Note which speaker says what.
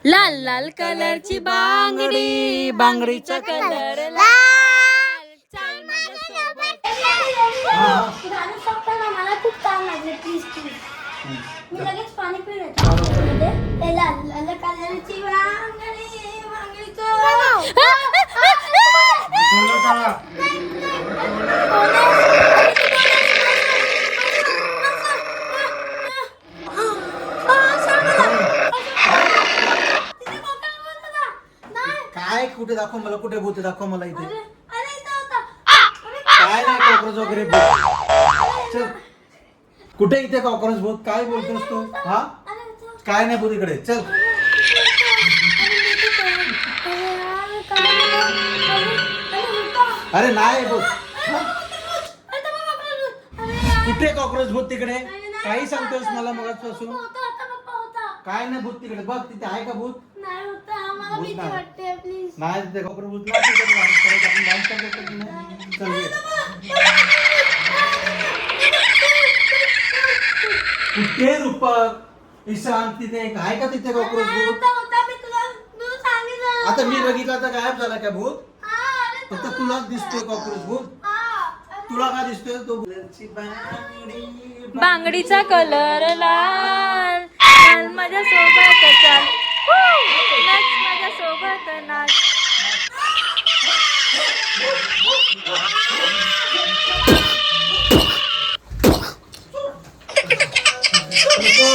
Speaker 1: लाल लाल कलरची बांगडी, बांगडीचा कलर लाल. चल माझ्यासोबत.
Speaker 2: गाणं फक्त ना मला खूप काम लागले प्लीज प्लीज. मी लगेच पाणी पिऊन येतो. लाल लाल कलरची बांगडी, बांगडीचं
Speaker 3: काय कुठे दाखव मला, कुठे भूत दाखव मला इथे.
Speaker 2: अरे इथं होता.
Speaker 3: काय नाही कॉक्रोच वगैरे भूत. चल कुठे इथे कॉक्रोच भूत, काय बोलतोस तू? हा काय नाही भूत इकडे, चल. अरे नाही भूत. कुठे कॉक्रोच भूत तिकडे? काही सांगतोस मला मगाचपासून? काय नाही भूत तिकडे, बघ तिथे आहे का भूत? भूत नाही तिथे कॉक्रोच भूत नाही तिथे. आपण डान्स करतो की नाही? चल ये. कुठे रूपक ईशान तिथे आहे का तिथे कॉक्रोच भूत? आता मी बघितलं तर गायब झाला का भूत? फक्त तुलाच दिसतोय कॉक्रोच भूत. तुला काय दिसतोय तो?
Speaker 1: बांगडीचा कलर लाल. चल माझ्यासोबत चल. नाच माझ्यासोबत नाच.
Speaker 3: नको.